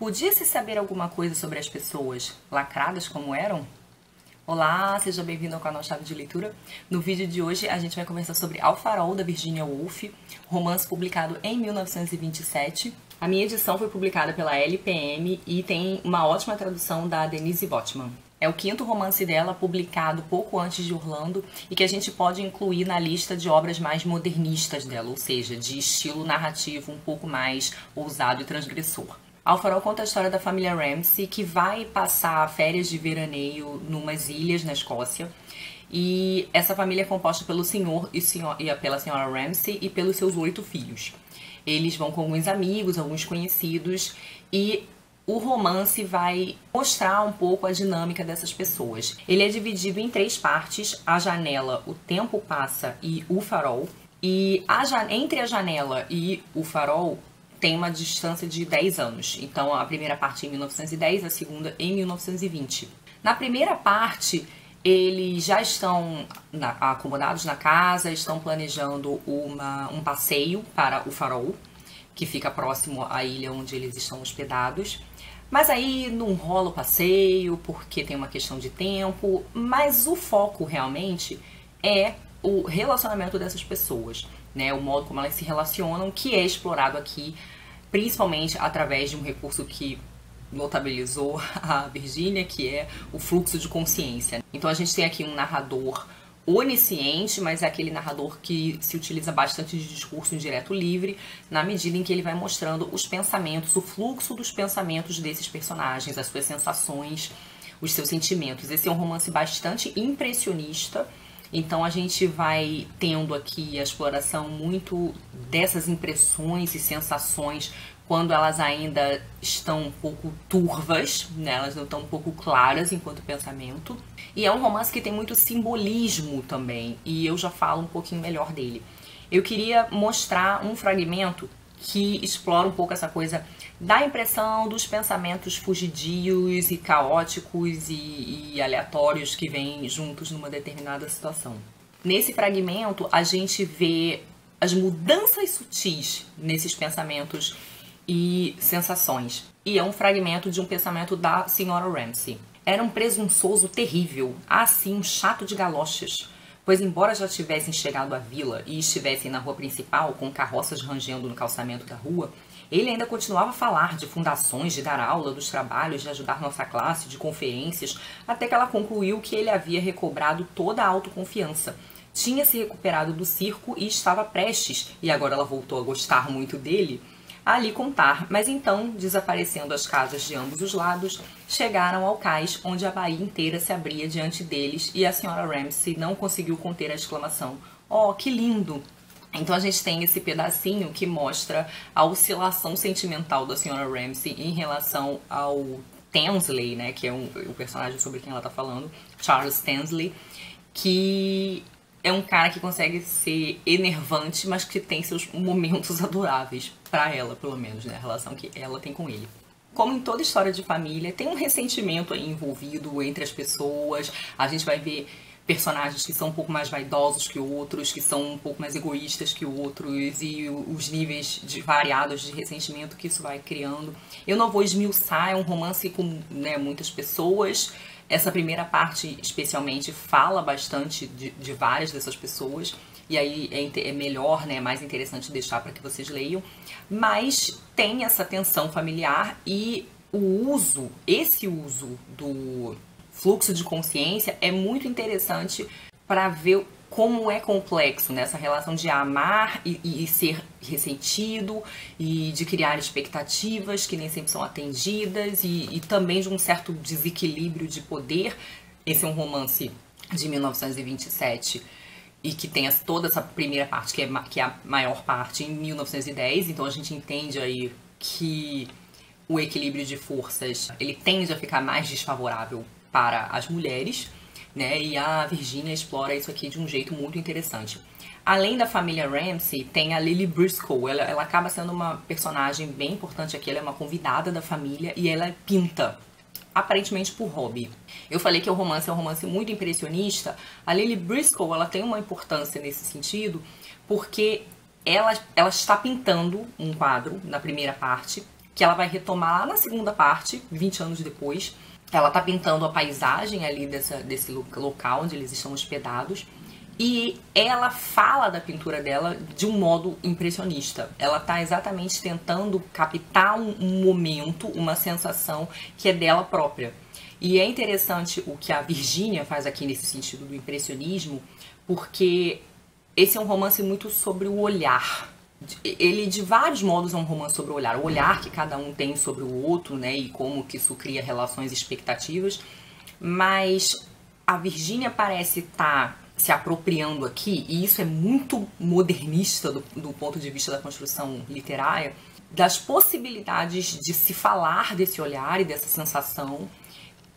Podia-se saber alguma coisa sobre as pessoas lacradas como eram? Olá, seja bem-vindo ao canal Chave de Leitura. No vídeo de hoje a gente vai conversar sobre Ao Farol, da Virginia Woolf, romance publicado em 1927. A minha edição foi publicada pela LPM e tem uma ótima tradução da Denise Botman. É o quinto romance dela, publicado pouco antes de Orlando, e que a gente pode incluir na lista de obras mais modernistas dela, ou seja, de estilo narrativo um pouco mais ousado e transgressor. Ao Farol conta a história da família Ramsay, que vai passar férias de veraneio numas ilhas na Escócia. E essa família é composta pelo senhor e pela senhora Ramsay e pelos seus 8 filhos. Eles vão com alguns amigos, alguns conhecidos, e o romance vai mostrar um pouco a dinâmica dessas pessoas. Ele é dividido em 3 partes: a janela, o tempo passa e o farol. E entre a janela e o farol tem uma distância de 10 anos. Então a primeira parte em 1910, a segunda em 1920. Na primeira parte, eles já estão acomodados na casa, estão planejando um passeio para o farol, que fica próximo à ilha onde eles estão hospedados. Mas aí não rola o passeio, porque tem uma questão de tempo, mas o foco realmente é o relacionamento dessas pessoas, né? O modo como elas se relacionam, que é explorado aqui, principalmente através de um recurso que notabilizou a Virginia, que é o fluxo de consciência. Então a gente tem aqui um narrador onisciente, mas é aquele narrador que se utiliza bastante de discurso indireto livre, na medida em que ele vai mostrando os pensamentos, o fluxo dos pensamentos desses personagens, as suas sensações, os seus sentimentos. Esse é um romance bastante impressionista, então a gente vai tendo aqui a exploração muito dessas impressões e sensações quando elas ainda estão um pouco turvas, né? Elas não estão um pouco claras enquanto pensamento. E é um romance que tem muito simbolismo também, e eu já falo um pouquinho melhor dele. Eu queria mostrar um fragmento que explora um pouco essa coisa da impressão dos pensamentos fugidios e caóticos e aleatórios que vêm juntos numa determinada situação. Nesse fragmento, a gente vê as mudanças sutis nesses pensamentos e sensações. E é um fragmento de um pensamento da senhora Ramsay. Era um presunçoso terrível, assim um chato de galochas, pois embora já tivessem chegado à vila e estivessem na rua principal, com carroças rangendo no calçamento da rua, ele ainda continuava a falar de fundações, de dar aula, dos trabalhos, de ajudar nossa classe, de conferências, até que ela concluiu que ele havia recobrado toda a autoconfiança. Tinha se recuperado do circo e estava prestes, e agora ela voltou a gostar muito dele, a lhe contar, mas então, desaparecendo as casas de ambos os lados, chegaram ao cais, onde a baía inteira se abria diante deles, e a senhora Ramsay não conseguiu conter a exclamação: "Oh, que lindo!" Então a gente tem esse pedacinho que mostra a oscilação sentimental da senhora Ramsay em relação ao Tansley, né, que é o personagem sobre quem ela tá falando, Charles Tansley, que é um cara que consegue ser enervante, mas que tem seus momentos adoráveis, pra ela, pelo menos, né? A relação que ela tem com ele. Como em toda história de família, tem um ressentimento aí envolvido entre as pessoas. A gente vai ver personagens que são um pouco mais vaidosos que outros, que são um pouco mais egoístas que outros, e os níveis variados de ressentimento que isso vai criando. Eu não vou esmiuçar, é um romance com, né, muitas pessoas. Essa primeira parte, especialmente, fala bastante de várias dessas pessoas, e aí é melhor, né, mais interessante deixar para que vocês leiam. Mas tem essa tensão familiar e esse uso do fluxo de consciência é muito interessante para ver como é complexo nessa relação de amar e ser ressentido, e de criar expectativas que nem sempre são atendidas, e também de um certo desequilíbrio de poder. Esse é um romance de 1927 e que tem toda essa primeira parte, que é a maior parte, em 1910, então a gente entende aí que o equilíbrio de forças ele tende a ficar mais desfavorável para as mulheres, né? E a Virginia explora isso aqui de um jeito muito interessante. Além da família Ramsay, tem a Lily Briscoe. Ela acaba sendo uma personagem bem importante aqui. Ela é uma convidada da família e ela pinta, aparentemente por hobby. Eu falei que o romance é um romance muito impressionista. A Lily Briscoe, ela tem uma importância nesse sentido, porque ela está pintando um quadro na primeira parte que ela vai retomar lá na segunda parte, 20 anos depois. Ela tá pintando a paisagem ali desse local onde eles estão hospedados. E ela fala da pintura dela de um modo impressionista. Ela tá exatamente tentando captar um momento, uma sensação que é dela própria. E é interessante o que a Virginia faz aqui nesse sentido do impressionismo, porque esse é um romance muito sobre o olhar. Ele, de vários modos, é um romance sobre o olhar. O olhar que cada um tem sobre o outro, né? E como que isso cria relações e expectativas. Mas a Virginia parece estar se apropriando aqui, e isso é muito modernista do ponto de vista da construção literária, das possibilidades de se falar desse olhar e dessa sensação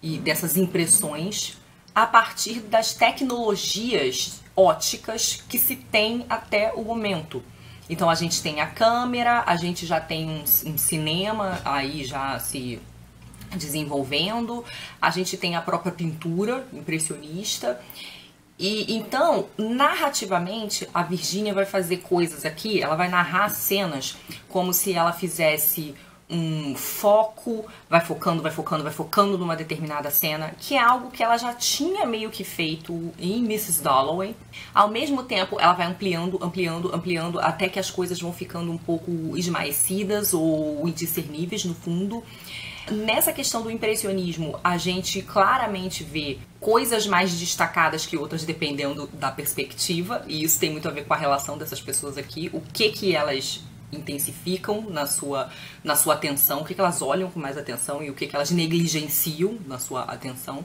e dessas impressões a partir das tecnologias óticas que se tem até o momento. Então a gente tem a câmera, a gente já tem um cinema aí já se desenvolvendo, a gente tem a própria pintura impressionista. E então, narrativamente, a Virginia vai fazer coisas aqui, ela vai narrar cenas como se ela fizesse um foco, vai focando numa determinada cena, que é algo que ela já tinha meio que feito em Mrs. Dalloway. Ao mesmo tempo, ela vai ampliando, até que as coisas vão ficando um pouco esmaecidas ou indiscerníveis no fundo. Nessa questão do impressionismo, a gente claramente vê coisas mais destacadas que outras dependendo da perspectiva, e isso tem muito a ver com a relação dessas pessoas aqui, o que elas intensificam na sua atenção, o que elas olham com mais atenção e o que elas negligenciam na sua atenção.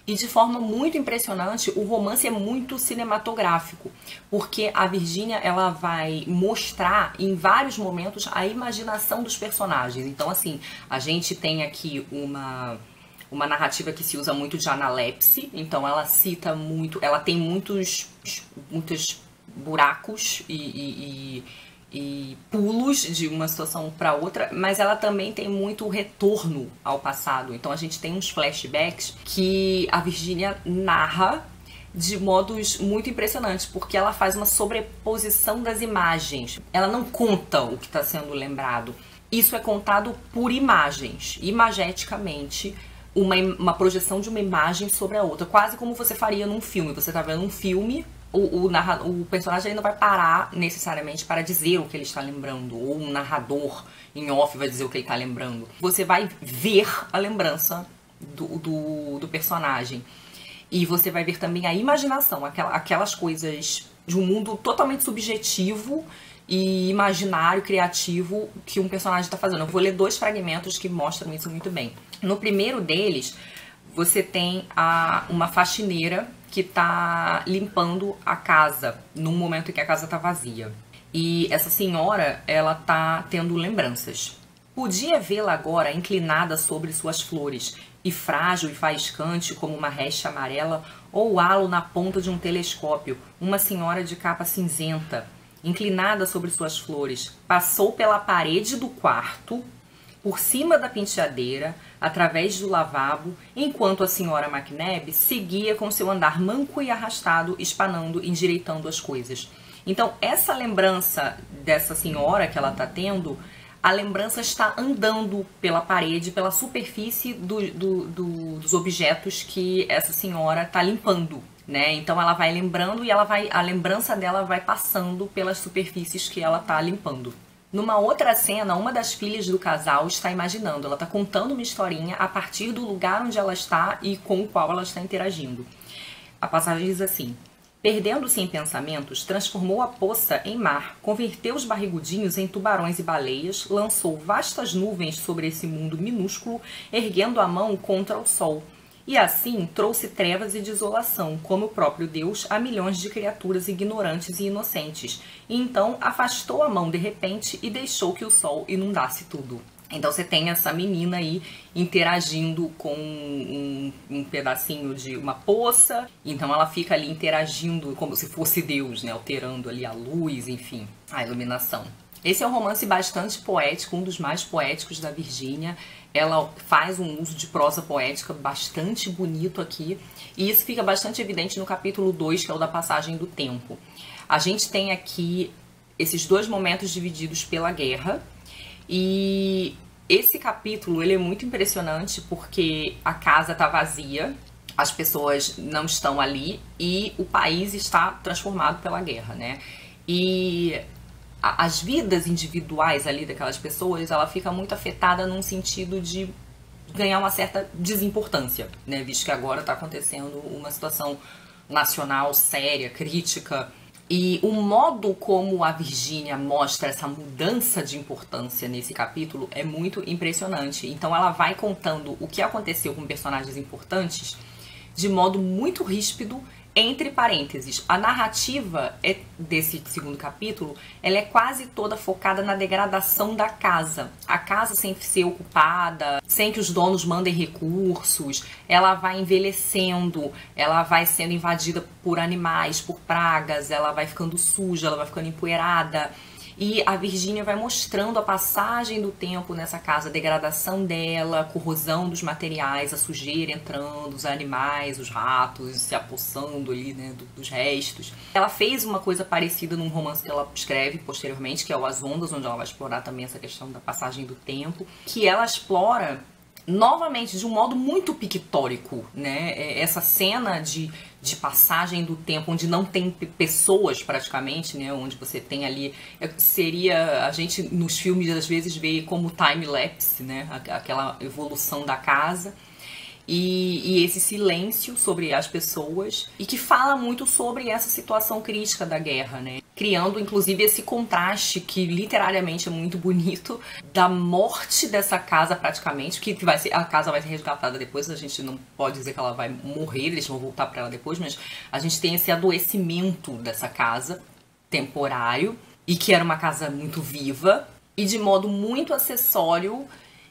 E de forma muito impressionante, o romance é muito cinematográfico, porque a Virginia ela vai mostrar em vários momentos a imaginação dos personagens. Então, assim, a gente tem aqui uma narrativa que se usa muito de analepse, então ela cita muito, ela tem muitos buracos e pulos de uma situação para outra, mas ela também tem muito retorno ao passado. Então a gente tem uns flashbacks que a Virginia narra de modos muito impressionantes, porque ela faz uma sobreposição das imagens. Ela não conta o que está sendo lembrado. Isso é contado por imagens, imageticamente, uma projeção de uma imagem sobre a outra, quase como você faria num filme. Você está vendo um filme, o personagem ele não vai parar necessariamente para dizer o que ele está lembrando, ou um narrador em off vai dizer o que ele está lembrando. Você vai ver a lembrança do personagem. E você vai ver também a imaginação, aquelas coisas de um mundo totalmente subjetivo e imaginário, criativo, que um personagem está fazendo. Eu vou ler 2 fragmentos que mostram isso muito bem. No primeiro deles, você tem uma faxineira que está limpando a casa, num momento em que a casa está vazia. E essa senhora, ela tá tendo lembranças. Podia vê-la agora inclinada sobre suas flores, e frágil e faiscante como uma recha amarela, ou o halo na ponta de um telescópio, uma senhora de capa cinzenta, inclinada sobre suas flores, passou pela parede do quarto, por cima da penteadeira, através do lavabo, enquanto a senhora McNabb seguia com seu andar manco e arrastado, espanando, endireitando as coisas. Então, essa lembrança dessa senhora que ela está tendo, a lembrança está andando pela parede, pela superfície dos objetos que essa senhora está limpando, né? Então, ela vai lembrando e a lembrança dela vai passando pelas superfícies que ela está limpando. Numa outra cena, uma das filhas do casal está imaginando, ela está contando uma historinha a partir do lugar onde ela está e com o qual ela está interagindo. A passagem diz assim: perdendo-se em pensamentos, transformou a poça em mar, converteu os barrigudinhos em tubarões e baleias, lançou vastas nuvens sobre esse mundo minúsculo, erguendo a mão contra o sol. E assim trouxe trevas e desolação, como o próprio Deus, a milhões de criaturas ignorantes e inocentes. E então afastou a mão de repente e deixou que o sol inundasse tudo. Então você tem essa menina aí interagindo com um pedacinho de uma poça. Então ela fica ali interagindo como se fosse Deus, né? Alterando ali a luz, enfim, a iluminação. Esse é um romance bastante poético, um dos mais poéticos da Virginia. Ela faz um uso de prosa poética bastante bonito aqui. E isso fica bastante evidente no capítulo 2, que é o da passagem do tempo. A gente tem aqui esses 2 momentos divididos pela guerra. E Esse capítulo, ele é muito impressionante porque a casa tá vazia, as pessoas não estão ali e o país está transformado pela guerra, né? E as vidas individuais ali daquelas pessoas, ela fica muito afetada num sentido de ganhar uma certa desimportância, né? Visto que agora está acontecendo uma situação nacional séria, crítica. E o modo como a Virginia mostra essa mudança de importância nesse capítulo é muito impressionante. Então ela vai contando o que aconteceu com personagens importantes de modo muito ríspido, entre parênteses. A narrativa desse segundo capítulo, ela é quase toda focada na degradação da casa. A casa sem ser ocupada, sem que os donos mandem recursos, ela vai envelhecendo, ela vai sendo invadida por animais, por pragas, ela vai ficando suja, ela vai ficando empoeirada. E a Virginia vai mostrando a passagem do tempo nessa casa, a degradação dela, a corrosão dos materiais, a sujeira entrando, os animais, os ratos se apossando ali, né, dos restos. Ela fez uma coisa parecida num romance que ela escreve posteriormente, que é o As Ondas, onde ela vai explorar também essa questão da passagem do tempo, que ela explora novamente de um modo muito pictórico, né? Essa cena de passagem do tempo, onde não tem pessoas praticamente, né? Onde você tem ali, seria, a gente nos filmes às vezes vê como time-lapse, né? Aquela evolução da casa. E esse silêncio sobre as pessoas, e que fala muito sobre essa situação crítica da guerra, né? Criando inclusive esse contraste que literariamente é muito bonito da morte dessa casa praticamente, que vai ser, a casa vai ser resgatada depois, a gente não pode dizer que ela vai morrer, eles vão voltar para ela depois, mas a gente tem esse adoecimento dessa casa temporário, e que era uma casa muito viva, e de modo muito acessório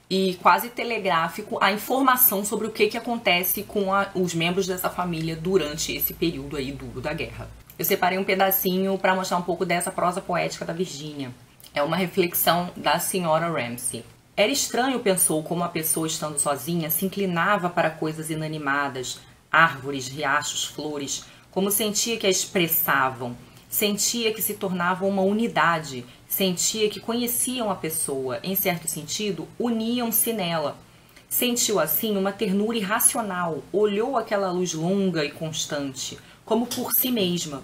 e quase telegráfico a informação sobre o que acontece com os membros dessa família durante esse período aí duro da guerra. Eu separei um pedacinho para mostrar um pouco dessa prosa poética da Virginia. É uma reflexão da senhora Ramsay. Era estranho, pensou, como a pessoa, estando sozinha, se inclinava para coisas inanimadas, árvores, riachos, flores, como sentia que a expressavam, sentia que se tornavam uma unidade, sentia que conheciam a pessoa, em certo sentido, uniam-se nela. Sentiu assim uma ternura irracional, olhou aquela luz longa e constante, como por si mesma.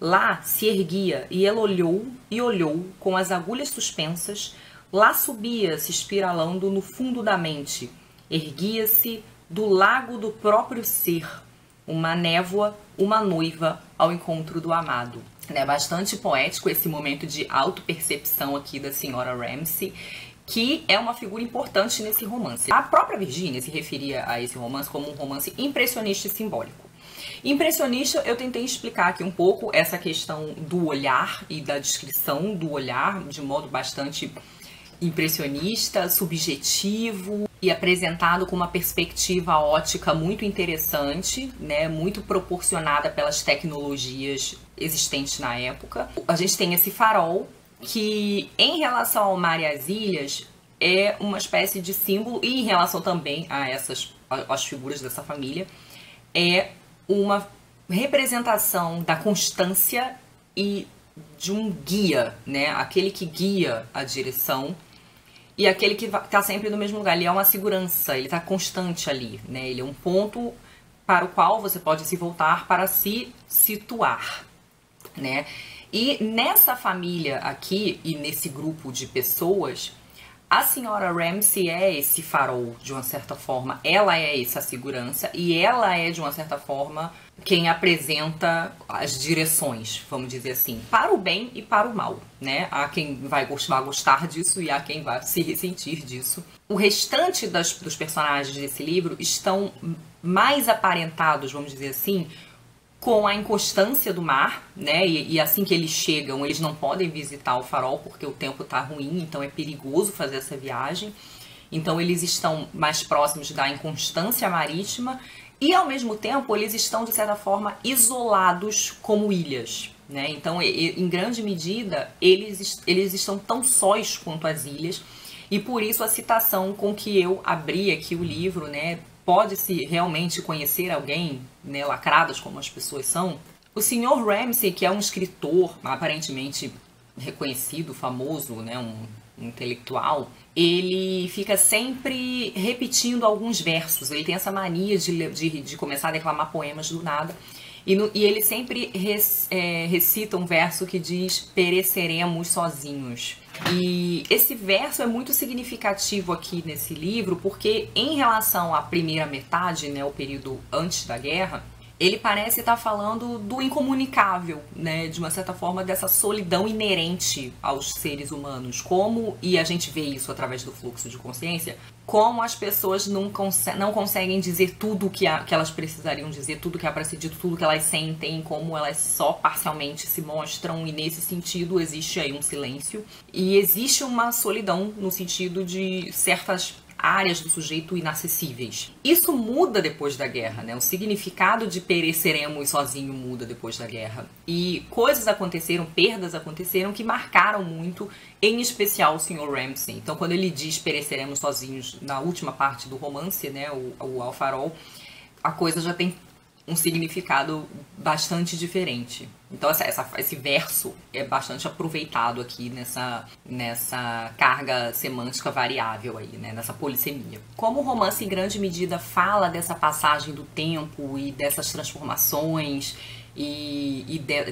Lá se erguia, e ela olhou e olhou, com as agulhas suspensas, lá subia, se espiralando no fundo da mente, erguia-se do lago do próprio ser, uma névoa, uma noiva ao encontro do amado. É bastante poético esse momento de autopercepção aqui da senhora Ramsay, que é uma figura importante nesse romance. A própria Virginia se referia a esse romance como um romance impressionista e simbólico. Impressionista, eu tentei explicar aqui um pouco essa questão do olhar e da descrição do olhar de modo bastante impressionista, subjetivo e apresentado com uma perspectiva ótica muito interessante, né, muito proporcionada pelas tecnologias existentes na época. A gente tem esse farol que, em relação ao mar e às ilhas, é uma espécie de símbolo, e em relação também a as figuras dessa família, é uma representação da constância e de um guia, né? Aquele que guia a direção e aquele que está sempre no mesmo lugar. Ele é uma segurança, ele está constante ali, né? Ele é um ponto para o qual você pode se voltar para se situar, né? E nessa família aqui, e nesse grupo de pessoas, a senhora Ramsay é esse farol, de uma certa forma. Ela é essa segurança e ela é, de uma certa forma, quem apresenta as direções, vamos dizer assim, para o bem e para o mal, né? Há quem vai gostar disso e há quem vai se ressentir disso. O restante dos personagens desse livro estão mais aparentados, vamos dizer assim, com a inconstância do mar, né? E assim que eles chegam, eles não podem visitar o farol porque o tempo tá ruim, então é perigoso fazer essa viagem. Então eles estão mais próximos da inconstância marítima e, ao mesmo tempo, eles estão, de certa forma, isolados como ilhas, né? Então, em grande medida, eles estão tão sós quanto as ilhas, e por isso a citação com que eu abri aqui o livro, né? Pode-se realmente conhecer alguém, né, lacradas como as pessoas são? O Sr. Ramsay, que é um escritor aparentemente reconhecido, famoso, né, um um intelectual, ele fica sempre repetindo alguns versos. Ele tem essa mania de começar a declamar poemas do nada. E ele sempre recita um verso que diz: pereceremos sozinhos. E esse verso é muito significativo aqui nesse livro, porque em relação à primeira metade, né, o período antes da guerra, ele parece estar falando do incomunicável, né, de uma certa forma dessa solidão inerente aos seres humanos. Como, e a gente vê isso através do fluxo de consciência, como as pessoas não conseguem dizer tudo que elas precisariam dizer, tudo que é para ser dito, tudo que elas sentem, como elas só parcialmente se mostram, e nesse sentido existe aí um silêncio. E existe uma solidão no sentido de certas áreas do sujeito inacessíveis. Isso muda depois da guerra, né? O significado de pereceremos sozinho muda depois da guerra. E coisas aconteceram, perdas aconteceram que marcaram muito, em especial o Sr. Ramsay. Então, quando ele diz pereceremos sozinhos na última parte do romance, né, o Alfarol, a coisa já tem um significado bastante diferente. Então esse verso é bastante aproveitado aqui nessa carga semântica variável aí, né? Nessa polissemia. Como o romance em grande medida fala dessa passagem do tempo e dessas transformações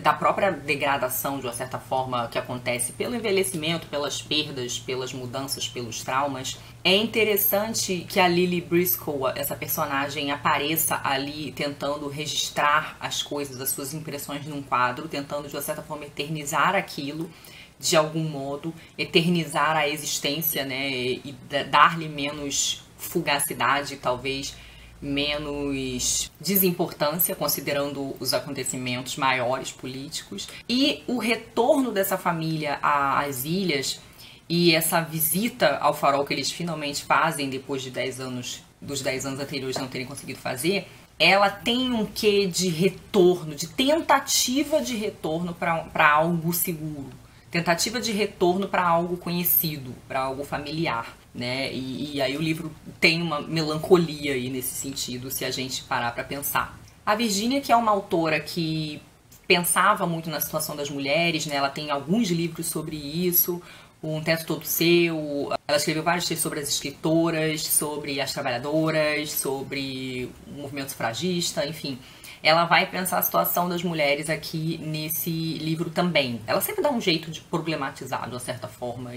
da própria degradação, de uma certa forma, que acontece pelo envelhecimento, pelas perdas, pelas mudanças, pelos traumas, é interessante que a Lily Briscoe, essa personagem, apareça ali tentando registrar as coisas, as suas impressões num quadro, tentando, de uma certa forma, eternizar aquilo, de algum modo, eternizar a existência, né, e dar-lhe menos fugacidade, talvez menos desimportância, considerando os acontecimentos maiores políticos. E o retorno dessa família às ilhas e essa visita ao farol que eles finalmente fazem depois de 10 anos, dos 10 anos anteriores não terem conseguido fazer, ela tem um quê de retorno, de tentativa de retorno para algo seguro, tentativa de retorno para algo conhecido, para algo familiar, né? E aí o livro tem uma melancolia aí nesse sentido, se a gente parar para pensar. A Virginia, que é uma autora que pensava muito na situação das mulheres, né? Ela tem alguns livros sobre isso, Um Teto Todo Seu, ela escreveu vários textos sobre as escritoras, sobre as trabalhadoras, sobre o movimento sufragista, enfim. Ela vai pensar a situação das mulheres aqui nesse livro também. Ela sempre dá um jeito de problematizar, de uma certa forma,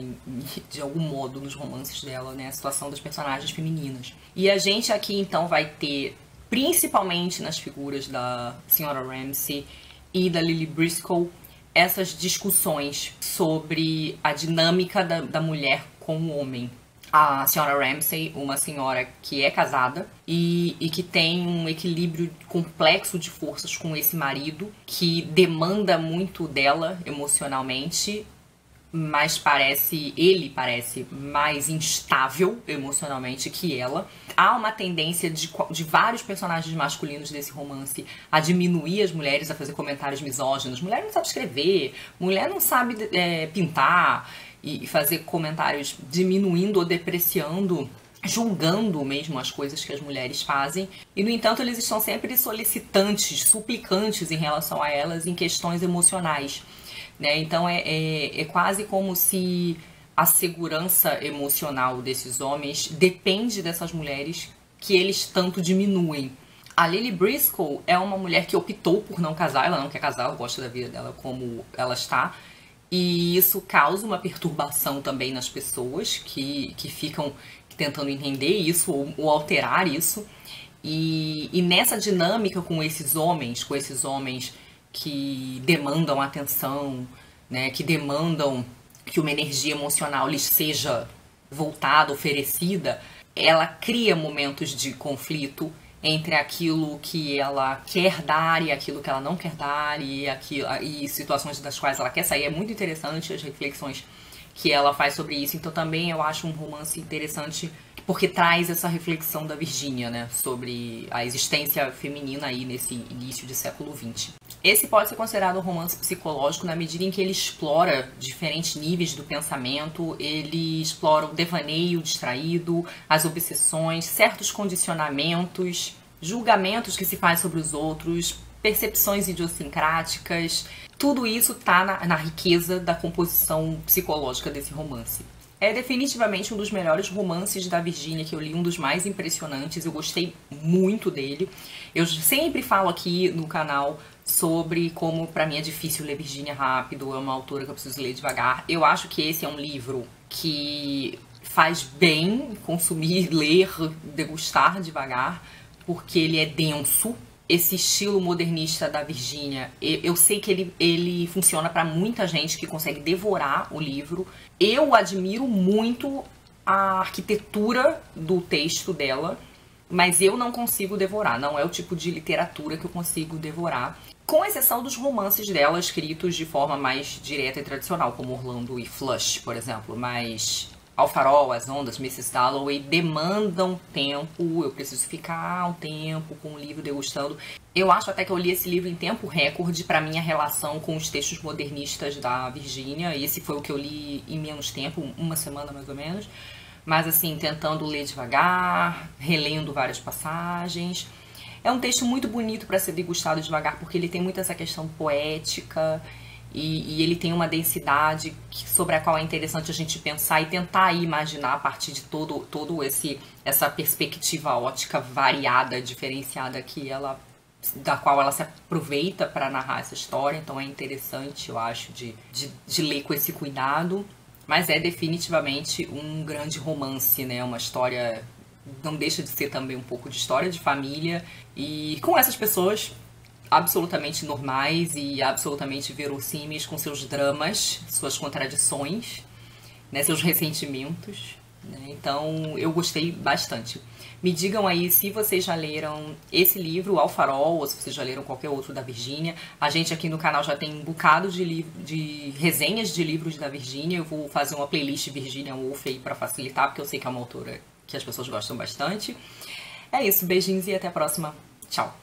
de algum modo, nos romances dela, né, a situação das personagens femininas. E a gente aqui, então, vai ter, principalmente nas figuras da Sra. Ramsay e da Lily Briscoe, essas discussões sobre a dinâmica da mulher com o homem. A Sra. Ramsay, uma senhora que é casada e que tem um equilíbrio complexo de forças com esse marido, que demanda muito dela emocionalmente, mas ele parece mais instável emocionalmente que ela. Há uma tendência de vários personagens masculinos desse romance a diminuir as mulheres, a fazer comentários misóginos. Mulher não sabe escrever, mulher não sabe pintar, e fazer comentários diminuindo ou depreciando, julgando mesmo as coisas que as mulheres fazem. E, no entanto, eles estão sempre solicitantes, suplicantes em relação a elas em questões emocionais, né? Então é quase como se a segurança emocional desses homens depende dessas mulheres que eles tanto diminuem. A Lily Briscoe é uma mulher que optou por não casar, ela não quer casar, ela gosta da vida dela como ela está. E isso causa uma perturbação também nas pessoas que ficam tentando entender isso ou alterar isso. E nessa dinâmica com esses homens que demandam atenção, né, que demandam que uma energia emocional lhes seja voltada, oferecida, ela cria momentos de conflito entre aquilo que ela quer dar e aquilo que ela não quer dar, e situações das quais ela quer sair. É muito interessante as reflexões que ela faz sobre isso. Então também eu acho um romance interessante porque traz essa reflexão da Virginia, né, sobre a existência feminina aí nesse início de século XX. Esse pode ser considerado um romance psicológico na medida em que ele explora diferentes níveis do pensamento, ele explora o devaneio distraído, as obsessões, certos condicionamentos, julgamentos que se faz sobre os outros, percepções idiosincráticas. Tudo isso está na riqueza da composição psicológica desse romance. É definitivamente um dos melhores romances da Virginia que eu li, um dos mais impressionantes. Eu gostei muito dele. Eu sempre falo aqui no canal sobre como pra mim é difícil ler Virginia rápido, é uma autora que eu preciso ler devagar. Eu acho que esse é um livro que faz bem consumir, ler, degustar devagar, porque ele é denso. Esse estilo modernista da Virginia, eu sei que ele funciona para muita gente que consegue devorar o livro. Eu admiro muito a arquitetura do texto dela, mas eu não consigo devorar. Não é o tipo de literatura que eu consigo devorar. Com exceção dos romances dela escritos de forma mais direta e tradicional, como Orlando e Flush, por exemplo. Mas Ao Farol, As Ondas, Mrs. Dalloway demandam tempo, eu preciso ficar um tempo com o livro degustando. Eu acho até que eu li esse livro em tempo recorde para minha relação com os textos modernistas da Virginia. Esse foi o que eu li em menos tempo, uma semana mais ou menos. Mas assim, tentando ler devagar, relendo várias passagens. É um texto muito bonito para ser degustado devagar, porque ele tem muito essa questão poética e ele tem uma densidade sobre a qual é interessante a gente pensar e tentar imaginar a partir de todo essa perspectiva ótica variada, diferenciada da qual ela se aproveita para narrar essa história. Então é interessante, eu acho, de ler com esse cuidado. Mas é definitivamente um grande romance, né? Uma história, não deixa de ser também um pouco de história de família. E com essas pessoas absolutamente normais e absolutamente verossímeis, com seus dramas, suas contradições, né? Seus ressentimentos. Né? Então eu gostei bastante. Me digam aí se vocês já leram esse livro, Ao Farol, ou se vocês já leram qualquer outro da Virginia. A gente aqui no canal já tem um bocado de resenhas de livros da Virginia. Eu vou fazer uma playlist Virginia Woolf aí pra facilitar, porque eu sei que é uma autora que as pessoas gostam bastante. É isso, beijinhos e até a próxima. Tchau!